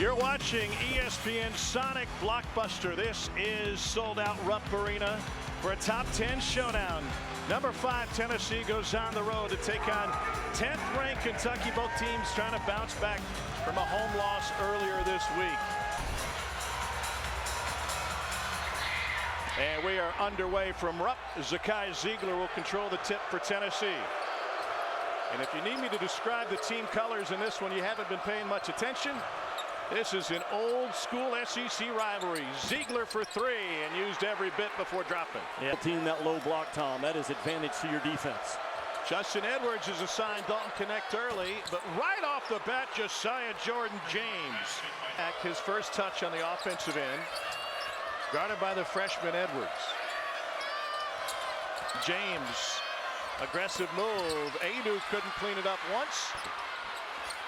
You're watching ESPN Sonic Blockbuster. This is sold out Rupp Arena for a top 10 showdown. Number 5 Tennessee goes on the road to take on 10th ranked Kentucky. Both teams trying to bounce back from a home loss earlier this week. And we are underway from Rupp. Zakai Zeigler will control the tip for Tennessee. And if you need me to describe the team colors in this one, you haven't been paying much attention. This is an old school SEC rivalry. Zeigler for 3 and used every bit before dropping. Yeah, team that low block, Tom. That is advantage to your defense. Justin Edwards is assigned Dalton Knecht early, but right off the bat, Josiah Jordan-James. His first touch on the offensive end. Guarded by the freshman Edwards. James, aggressive move. Adu couldn't clean it up once.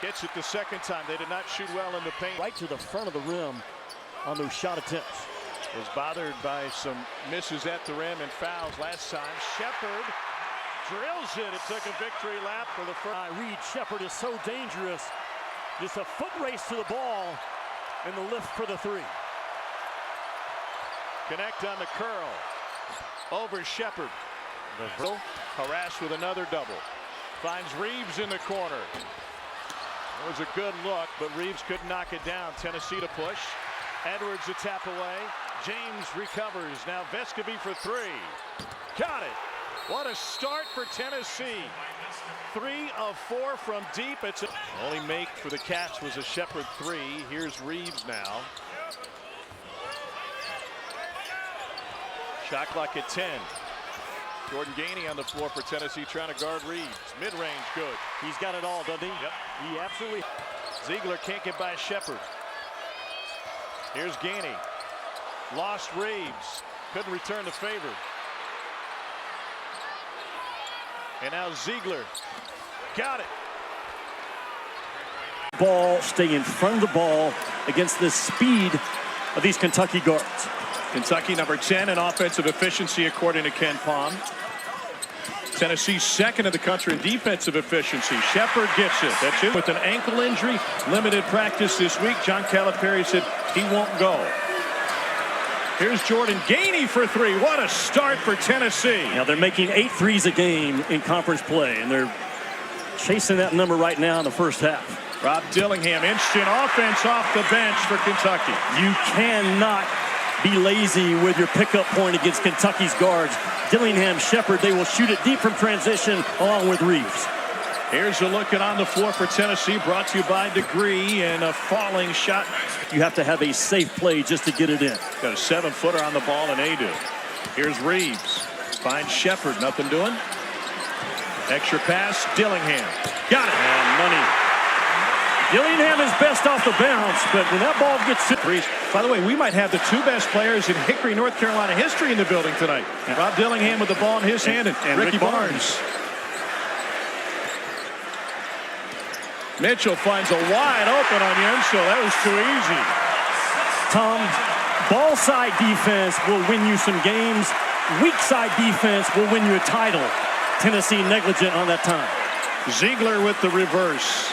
Gets it the second time. They did not shoot well in the paint. Right to the front of the rim on those shot attempts. Was bothered by some misses at the rim and fouls last time. Sheppard drills it. It took a victory lap for the first. Reed Sheppard is so dangerous. Just a foot race to the ball and the lift for the 3. Knecht on the curl. Over Sheppard. Harassed with another double. Finds Reeves in the corner. It was a good look, but Reeves couldn't knock it down. Tennessee to push. Edwards a tap away. James recovers. Now Vescovi for 3. Got it. What a start for Tennessee. 3 of 4 from deep. It's only make for the Cats was a Sheppard 3. Here's Reeves now. Shot clock at 10. Jordan Gainey on the floor for Tennessee trying to guard Reeves. Mid-range good. He's got it all, doesn't he? Yep. He absolutely. Zeigler can't get by Sheppard. Here's Gainey. Lost Reeves. Couldn't return the favor. And now Zeigler. Got it. Ball, stay in front of the ball against the speed of these Kentucky guards. Kentucky number 10 in offensive efficiency according to Ken Pom. Tennessee second in the country in defensive efficiency. Sheppard gets it. That's it. With an ankle injury, limited practice this week. John Calipari said he won't go. Here's Jordan Gainey for 3. What a start for Tennessee. Now they're making 8 threes a game in conference play, and they're chasing that number right now in the first half. Rob Dillingham, instant offense off the bench for Kentucky. You cannot be lazy with your pickup point against Kentucky's guards. Dillingham, Sheppard, they will shoot it deep from transition along with Reeves. Here's a look at on the floor for Tennessee, brought to you by Degree, and a falling shot. You have to have a safe play just to get it in. Got a 7-footer on the ball in Adu. Here's Reeves. Finds Sheppard, nothing doing. Extra pass, Dillingham. Got it. And money. Dillingham is best off the bounce, but when that ball gets to threes. By the way, we might have the 2 best players in Hickory, North Carolina history in the building tonight. Yeah. Rob Dillingham with the ball in his hand, and Ricky Barnes. Mitchell finds a wide open on Yenso. That was too easy. Tom, ball side defense will win you some games. Weak side defense will win you a title. Tennessee negligent on that time. Zeigler with the reverse.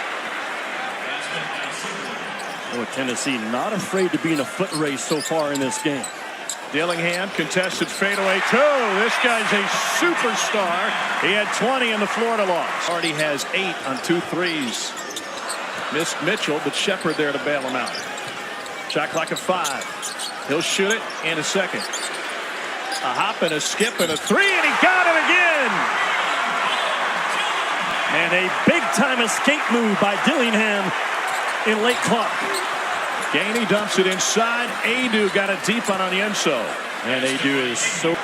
Oh, Tennessee not afraid to be in a foot race so far in this game. Dillingham contested fadeaway 2. This guy's a superstar. He had 20 in the Florida loss. Already has 8 on 2 threes. Missed Mitchell, but Sheppard there to bail him out. Shot clock at 5. He'll shoot it in a second. A hop and a skip and a 3, and he got it again. And a big-time escape move by Dillingham in late clock. Gainey dumps it inside. Adu got it deep on Yenso. And Adu is so.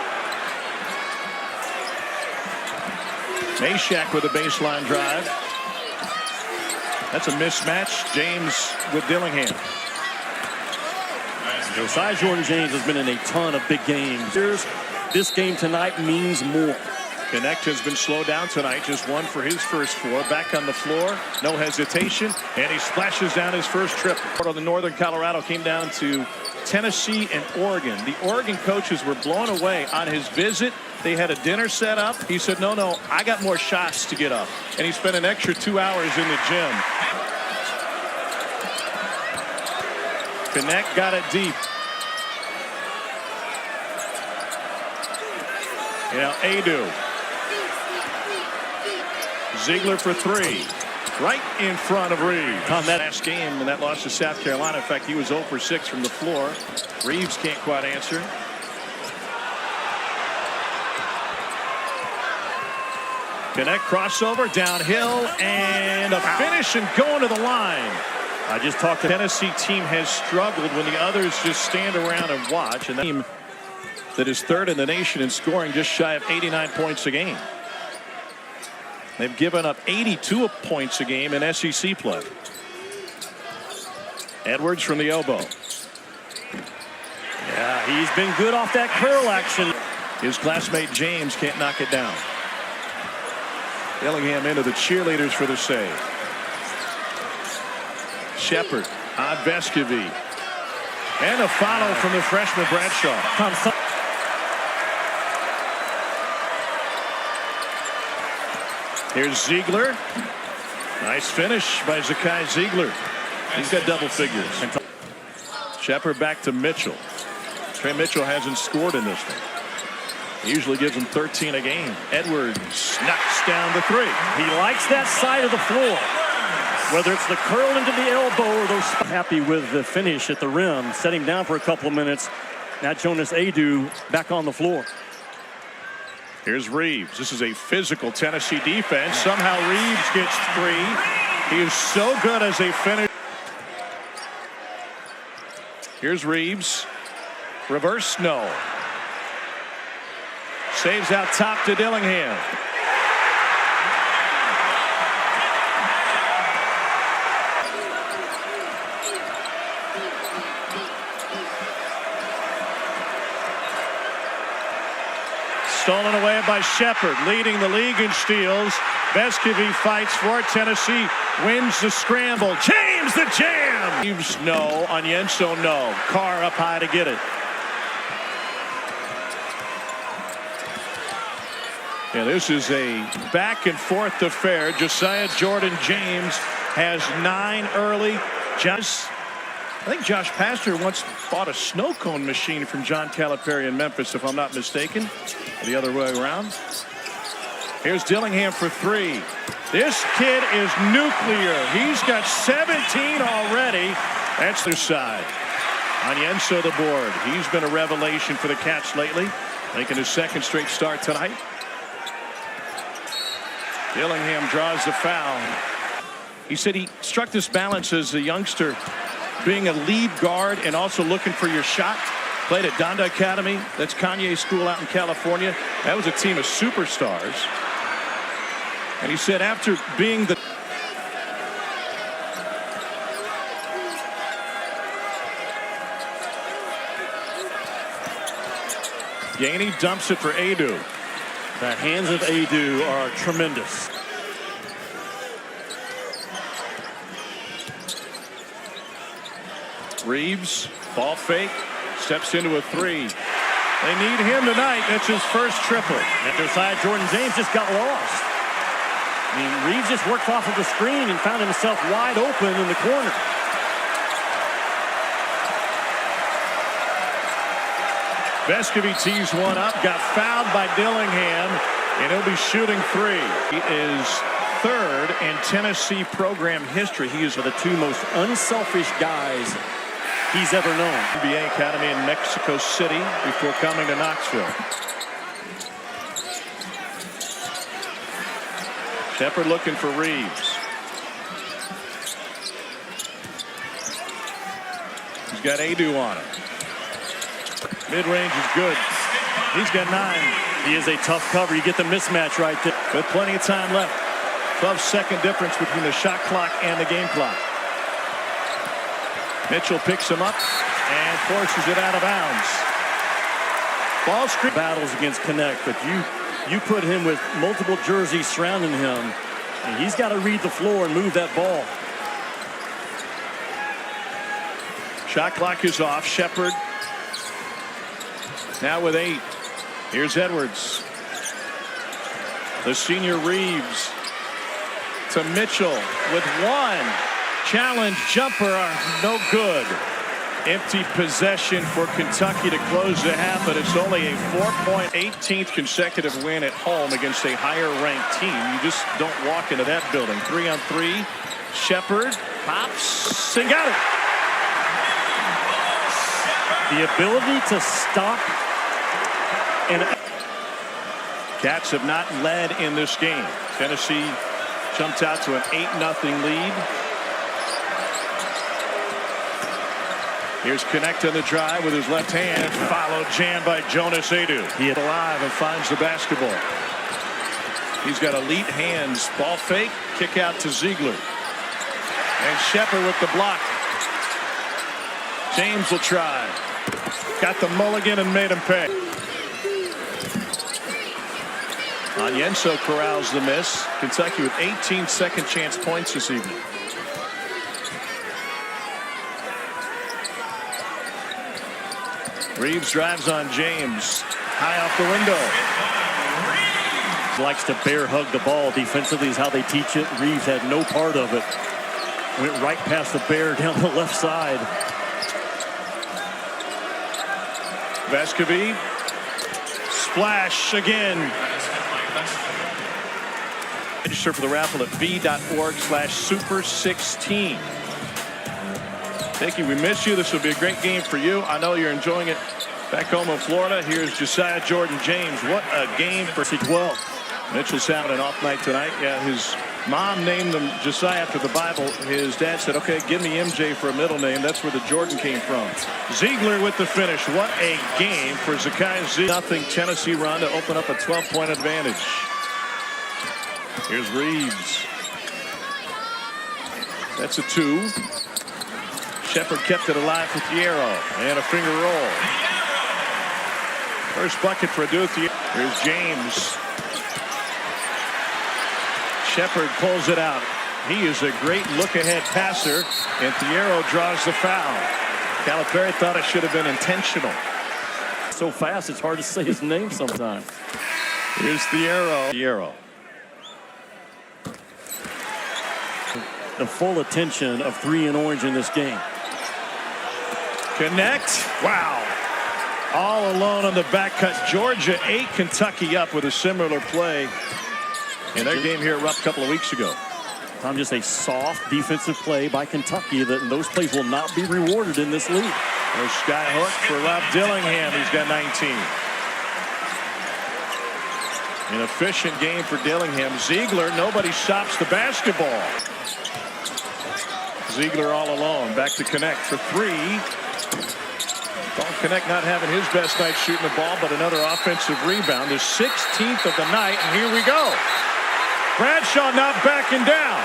Mashack with a baseline drive. That's a mismatch. James with Dillingham. Josiah Jordan-James has been in a ton of big games. This game tonight means more. Knecht has been slowed down tonight. Just 1 for his first 4. Back on the floor. No hesitation. And he splashes down his first trip. The Northern Colorado came down to Tennessee and Oregon. The Oregon coaches were blown away on his visit. They had a dinner set up. He said, no, I got more shots to get up. And he spent an extra 2 hours in the gym. Connect got it deep. Now Adu. Ziegler for three. Right in front of Reeves. On that last game, and that loss to South Carolina. In fact, he was 0 for 6 from the floor. Reeves can't quite answer. Connect crossover downhill and a finish and going to the line. I just talked to The Tennessee team has struggled when the others just stand around and watch. And the team that is third in the nation in scoring, just shy of 89 points a game. They've given up 82 points a game in SEC play. Edwards from the elbow. Yeah, he's been good off that curl action. His classmate James can't knock it down. Dillingham into the cheerleaders for the save. Shepard on Vescovi. And a follow from the freshman Bradshaw. Here's Ziegler. Nice finish by Zakai Ziegler. He's got double figures. Shepard back to Mitchell. Trey Mitchell hasn't scored in this one. He usually gives him 13 a game. Edwards knocks down the three. He likes that side of the floor. Whether it's the curl into the elbow or those. Happy with the finish at the rim. Set him down for a couple of minutes. Now Jonas Adu back on the floor. Here's Reeves. This is a physical Tennessee defense. Somehow Reeves gets three. He is so good as a finisher. Here's Reeves. Reverse no. Saves out top to Dillingham. Stolen away by Shepard, leading the league in steals. Vescovi fights for it. Tennessee wins the scramble. James the jam. Reeves no. Onyenso no. Carr up high to get it. Yeah, this is a back and forth affair. Josiah Jordan-James has 9 early. I think Josh Pastner once bought a snow cone machine from John Calipari in Memphis, if I'm not mistaken. The other way around. Here's Dillingham for three. This kid is nuclear. He's got 17 already. That's their side. Onyenso the board. He's been a revelation for the Cats lately, making his second straight start tonight. Dillingham draws the foul. He said he struck this balance as a youngster, being a lead guard and also looking for your shot. Played at Donda Academy. That's Kanye School out in California. That was a team of superstars. And he said after being the Yaney dumps it for Adu. The hands of Adu are tremendous. Reeves, ball fake, steps into a three. They need him tonight. That's his first triple. And Josiah Jordan-James just got lost. I mean, Reeves just worked off of the screen and found himself wide open in the corner. Vescovi tees one up, got fouled by Dillingham, and he'll be shooting three. He is third in Tennessee program history. He is one of the two most unselfish guys he's ever known. NBA Academy in Mexico City before coming to Knoxville. Shepard looking for Reeves. He's got Adu on him. Mid-range is good. He's got 9. He is a tough cover. You get the mismatch right there. With plenty of time left. 12-second difference between the shot clock and the game clock. Mitchell picks him up and forces it out of bounds. Ball screen. Battles against Connect, but you put him with multiple jerseys surrounding him, and he's got to read the floor and move that ball. Shot clock is off. Shepard now with 8. Here's Edwards. The senior Reeves to Mitchell with 1. Challenge jumper, no good. Empty possession for Kentucky to close the half, but it's only a 4-point-18th consecutive win at home against a higher-ranked team. You just don't walk into that building. 3-on-3. Sheppard pops and got it. The ability to stop and Cats have not led in this game. Tennessee jumped out to an 8-0 lead. Here's Connect on the drive with his left hand, followed jam by Jonas Aidoo. He is alive and finds the basketball. He's got elite hands. Ball fake, kick out to Ziegler. And Sheppard with the block. James will try. Got the mulligan and made him pay. Onyenso corrals the miss. Kentucky with 18 second chance points this evening. Reeves drives on James. High off the window. likes to bear hug the ball defensively is how they teach it. Reeves had no part of it. Went right past the bear down the left side. Vescovi. Splash again. Register for the raffle at v.org/super16. Thank you. We miss you. This will be a great game for you. I know you're enjoying it back home in Florida. Here's Josiah Jordan James. What a game for 12. Mitchell's having an off night tonight. Yeah, his mom named him Josiah after the Bible. His dad said, okay, give me MJ for a middle name. That's where the Jordan came from. Ziegler with the finish. What a game for Zakai Ziegler. Nothing Tennessee run to open up a 12-point advantage. Here's Reeves. That's a 2. Sheppard kept it alive for Thiero. And a finger roll. First bucket for Adu Thiero. Here's James. Sheppard pulls it out. He is a great look-ahead passer, and Thiero draws the foul. Calipari thought it should have been intentional. So fast, it's hard to say his name sometimes. Here's Thiero. The full attention of 3 and orange in this game. Connect. Wow. All alone on the back cut. Georgia 8, Kentucky up with a similar play in their game here a couple of weeks ago. Tom, just a soft defensive play by Kentucky. Those plays will not be rewarded in this league. There's sky hook for Rob Dillingham. He's got 19. An efficient game for Dillingham. Ziegler, nobody stops the basketball. Ziegler all alone. Back to Connect for 3. Connect not having his best night shooting the ball, but another offensive rebound. The 16th of the night, and here we go. Bradshaw not backing down.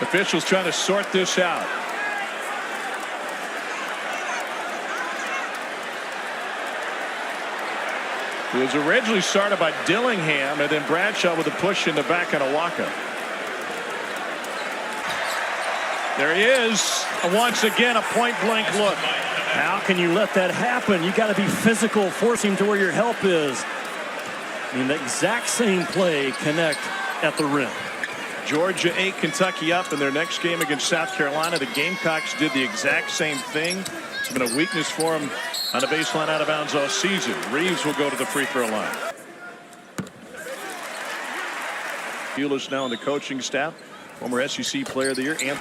Officials trying to sort this out. It was originally started by Dillingham, and then Bradshaw with a push in the back on a walk-up. There he is. Once again, a point-blank look. How can you let that happen? You got to be physical, force him to where your help is. I mean, the exact same play, Connect at the rim. Georgia 8, Kentucky up in their next game against South Carolina. The Gamecocks did the exact same thing. It's been a weakness for them on the baseline out of bounds all season. Reeves will go to the free throw line. Hewlett now on the coaching staff. Former SEC Player of the Year. And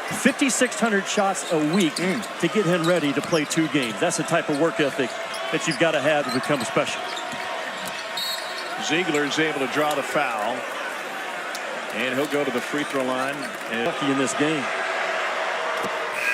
5,600 shots a week to get him ready to play 2 games. That's the type of work ethic that you've got to have to become special. Ziegler is able to draw the foul. And he'll go to the free throw line. And lucky in this game.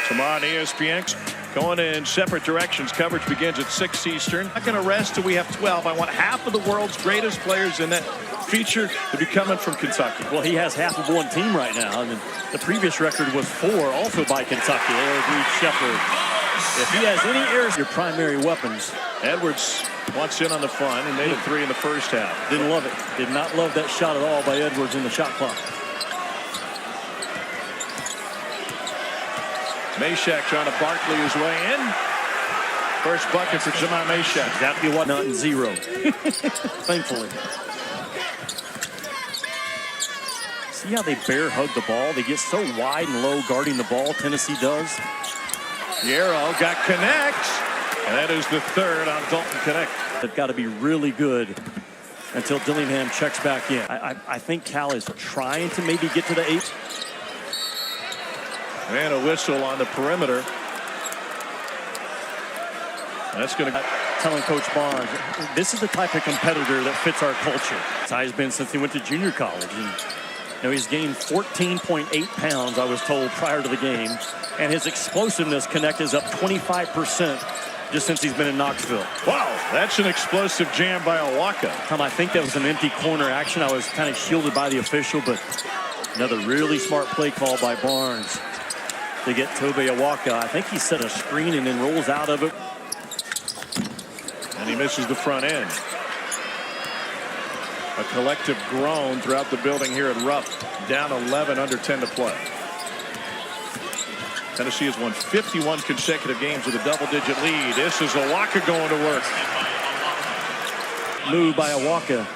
Tomorrow on ESPN, going in separate directions. Coverage begins at 6 Eastern. Not going to rest till we have 12. I want half of the world's greatest players in that feature to be coming from Kentucky. Well, he has half of one team right now. I mean, the previous record was 4, also by Kentucky. Reed Sheppard. If he has any errors, your primary weapons. Edwards wants in on the fun and made a 3 in the first half. Didn't love it. Did not love that shot at all by Edwards in the shot clock. Meshack trying to Barkley his way in. First bucket for Jemai Meshack. Exactly what, not in 0. Thankfully. See how they bear hug the ball? They get so wide and low guarding the ball, Tennessee does. Yarrow got connect, and that is the third on Dalton Connect. They've got to be really good until Dillingham checks back in. I think Cal is trying to maybe get to the 8. And a whistle on the perimeter. That's going to... Telling Coach Barnes, this is the type of competitor that fits our culture. That's how he's been since he went to junior college. And, you know, he's gained 14.8 pounds, I was told, prior to the game. And his explosiveness Connect is up 25% just since he's been in Knoxville. Wow, that's an explosive jam by Awaka. I think that was an empty corner action. I was kind of shielded by the official, but another really smart play call by Barnes to get Tobe Awaka. I think he set a screen and then rolls out of it. And he misses the front end. A collective groan throughout the building here at Rupp. Down 11, under 10 to play. Tennessee has won 51 consecutive games with a double-digit lead. This is Awaka going to work. Move by Awaka.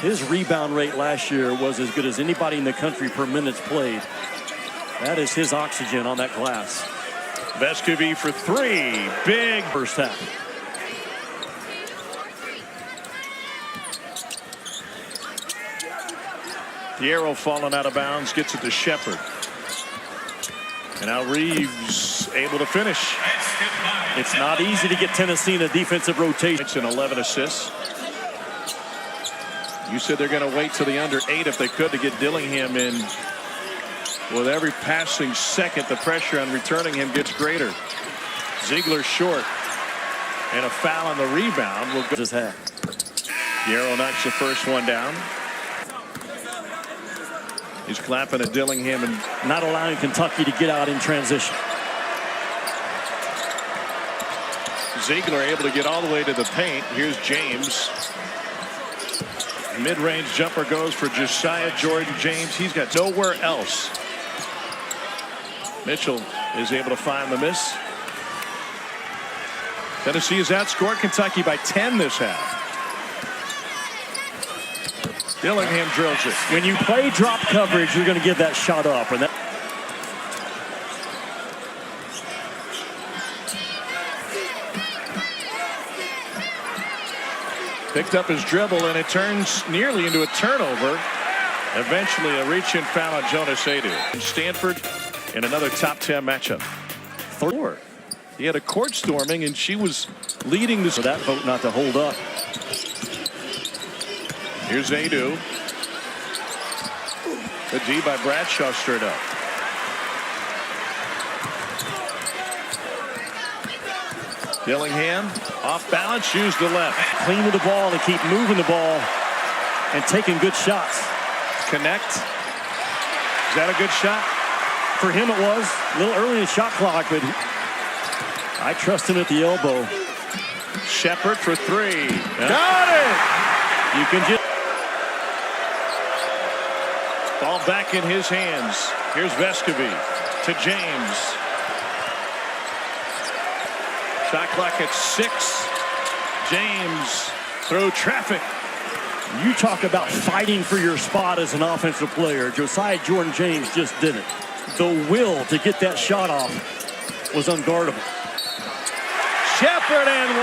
His rebound rate last year was as good as anybody in the country per minutes played. That is his oxygen on that glass. Vescovi for 3. Big first half. Yarrow falling out of bounds, gets it to Shepard. And now Reeves able to finish. It's not easy to get Tennessee in a defensive rotation. It's an 11 assists. You said they're going to wait till the under 8 if they could to get Dillingham in. With every passing second, the pressure on returning him gets greater. Ziegler short. And a foul on the rebound will go. His hat. Yarrow knocks the first one down. He's clapping at Dillingham and not allowing Kentucky to get out in transition. Ziegler able to get all the way to the paint. Here's James. Mid-range jumper goes for Josiah Jordan James. He's got nowhere else. Mitchell is able to find the miss. Tennessee has outscored Kentucky by 10 this half. Dillingham drills it. When you play drop coverage, you're going to give that shot up. And that picked up his dribble, and it turns nearly into a turnover. Eventually, a reach-in foul on Jonas Aidoo. Stanford in another top 10 matchup. 4. He had a court storming, and she was leading this. For that vote not to hold up. Here's Aidoo. The D by Bradshaw stirred up. Dillingham off balance, used the left. Clean with the ball and keep moving the ball and taking good shots. Connect. Is that a good shot? For him it was. A little early in the shot clock, but I trust him at the elbow. Shepard for 3. Got it! You can just... Ball back in his hands. Here's Vescovi to James. Shot clock at 6. James through traffic. You talk about fighting for your spot as an offensive player. Josiah Jordan James just did it. The will to get that shot off was unguardable. Shepard and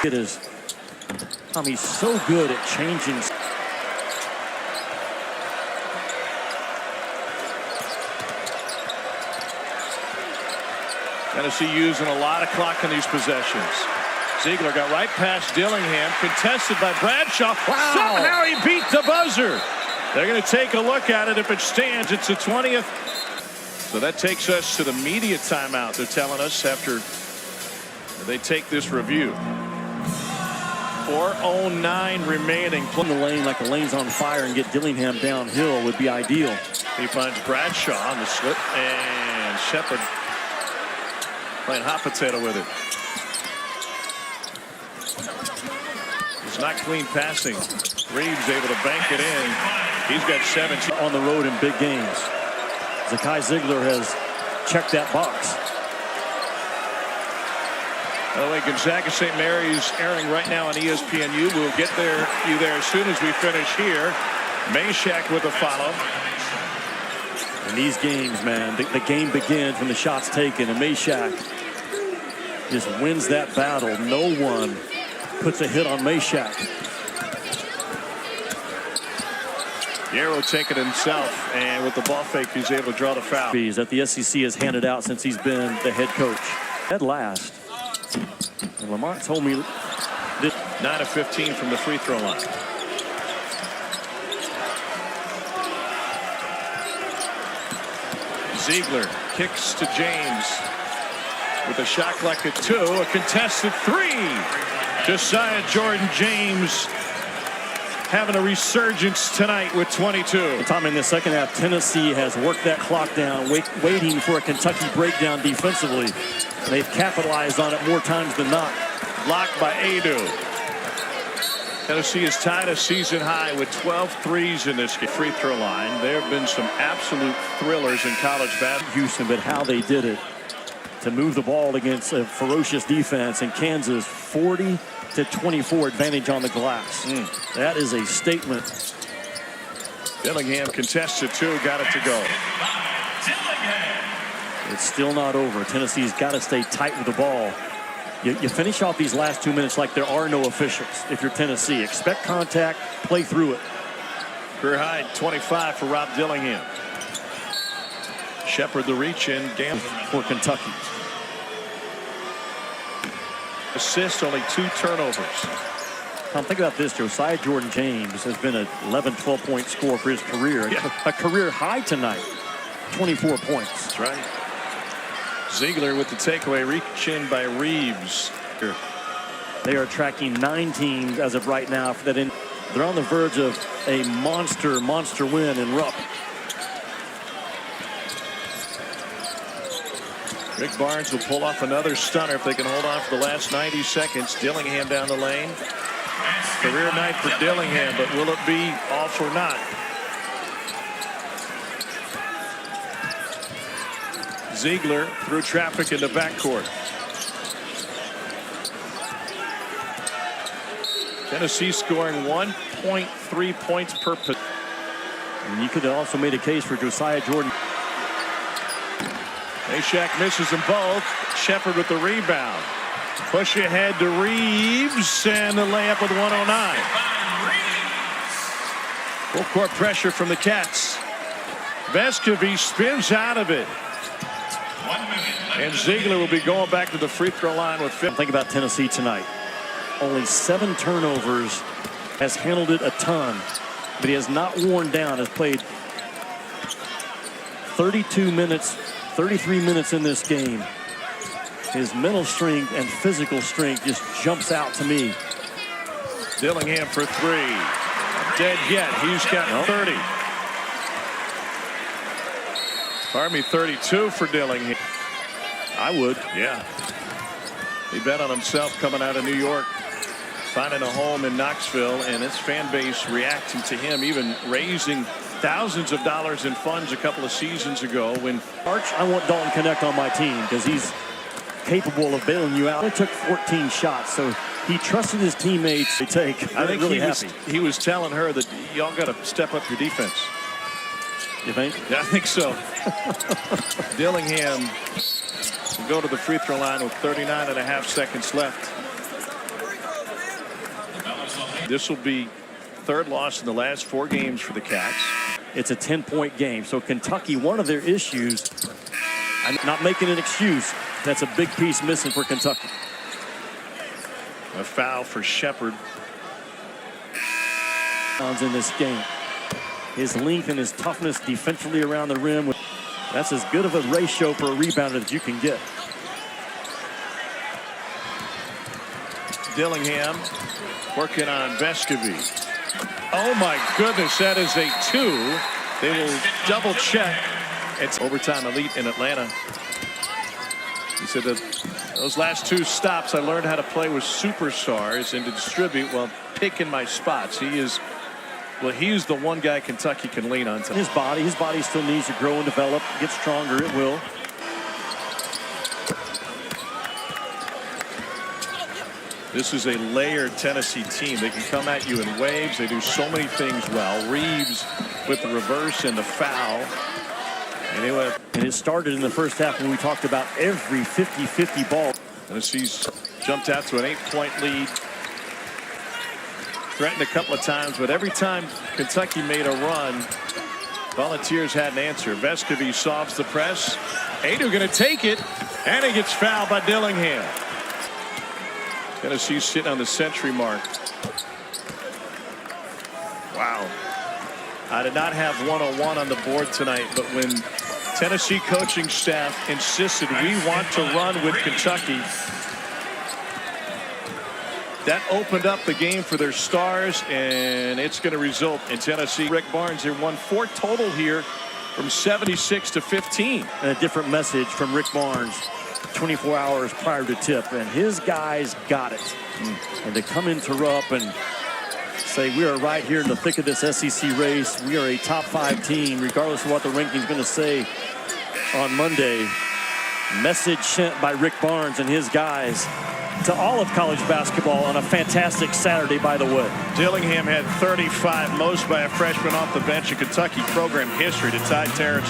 1. It is. He's so good at changing. Tennessee using a lot of clock in these possessions. Ziegler got right past Dillingham, contested by Bradshaw. Wow. Somehow he beat the buzzer. They're going to take a look at it. If it stands, it's the 20th. So that takes us to the media timeout, they're telling us, after they take this review. 4:09 remaining. In the lane like the lane's on fire and get Dillingham downhill would be ideal. He finds Bradshaw on the slip, and Shepard playing hot potato with it. It's not clean passing. Reeves able to bank it in. He's got 17 on the road in big games. Zakai Ziegler has checked that box. By the way, Gonzaga St. Mary's airing right now on ESPNU. We'll get you there as soon as we finish here. Meshack with a follow. In these games, man, the game begins when the shot's taken, and Meshack just wins that battle. No one puts a hit on Meshack. Yarrow taking himself, and with the ball fake, he's able to draw the foul. That the SEC has handed out since he's been the head coach. At last, and Lamont told me this. 9 of 15 from the free throw line. Ziegler kicks to James with a shot clock at 2. A contested 3. Josiah Jordan-James having a resurgence tonight with 22. Tom, in the second half, Tennessee has worked that clock down, waiting for a Kentucky breakdown defensively. They've capitalized on it more times than not. Blocked by Adu. Tennessee is tied a season high with 12 threes in this free throw line. There have been some absolute thrillers in college basketball. Houston, but how they did it to move the ball against a ferocious defense in Kansas. 40-24 advantage on the glass. That is a statement. Dillingham contested 2, got it to go. It's still not over. Tennessee's got to stay tight with the ball. You finish off these last 2 minutes like there are no officials. If you're Tennessee, expect contact, play through it. Career high 25 for Rob Dillingham. Shepard the reach in game for Kentucky. Assists, only 2 turnovers. Tom, think about this. Josiah Jordan-James has been an 11-12 point scorer for his career. Yeah. A career high tonight. 24 points. That's right. Ziegler with the takeaway, reach in by Reeves. They are tracking 9 teams as of right now for that. They're on the verge of a monster win in Rupp. Rick Barnes will pull off another stunner if they can hold on for the last 90 seconds. Dillingham down the lane. Career night for Dillingham, but will it be off or not? Ziegler through traffic in the backcourt. Tennessee scoring 1.3 points per possession. And you could have also made a case for Josiah Jordan. Meshack misses them both. Shepard with the rebound. Push ahead to Reeves, and the layup with 109. Full court pressure from the Cats. Vescovi spins out of it. And Ziegler will be going back to the free throw line with 50. Think about Tennessee tonight. Only 7 turnovers. Has handled it a ton, but he has not worn down. Has played 32 minutes, 33 minutes in this game. His mental strength and physical strength just jumps out to me. Dillingham for 3. Dead yet. He's got 30. Pardon me, 32 for Dillingham. I would. Yeah. He bet on himself coming out of New York, finding a home in Knoxville, and his fan base reacting to him, even raising thousands of dollars in funds a couple of seasons ago. When I want Dalton Connect on my team because he's capable of bailing you out. He took 14 shots, so he trusted his teammates to take. I think really he was telling her that y'all got to step up your defense. You think? Yeah, I think so. Dillingham will go to the free throw line with 39.5 seconds left. This will be 3rd loss in the last 4 games for the Cats. It's a 10-point game. So Kentucky, one of their issues, I'm not making an excuse, that's a big piece missing for Kentucky. A foul for Shepard. In this game. His length and his toughness defensively around the rim. That's as good of a ratio for a rebounder as you can get. Dillingham working on Vescovi. Oh my goodness, that is a 2. They will double check. It's overtime elite in Atlanta. He said that those last 2 stops I learned how to play with superstars and to distribute while picking my spots. He's the one guy Kentucky can lean on. His body still needs to grow and develop, get stronger. It will. This is a layered Tennessee team. They can come at you in waves. They do so many things well. Reeves with the reverse and the foul. And it started in the first half when we talked about every 50-50 ball. Tennessee's jumped out to an 8-point lead. Threatened a couple of times, but every time Kentucky made a run, Volunteers had an answer. Vescovi solves the press. Adu going to take it, and he gets fouled by Dillingham. Tennessee sitting on the century mark. Wow. I did not have 101 on the board tonight, but when Tennessee coaching staff insisted we want to run with Kentucky, that opened up the game for their stars, and it's going to result in Tennessee. Rick Barnes, they won 4 total here from 76 to 15. And a different message from Rick Barnes 24 hours prior to tip, and his guys got it. And to come into Rupp and say we are right here in the thick of this SEC race. We are a top 5 team, regardless of what the ranking's going to say on Monday. Message sent by Rick Barnes and his guys to all of college basketball on a fantastic Saturday, by the way. Dillingham had 35, most by a freshman off the bench in Kentucky program history to tie Terrence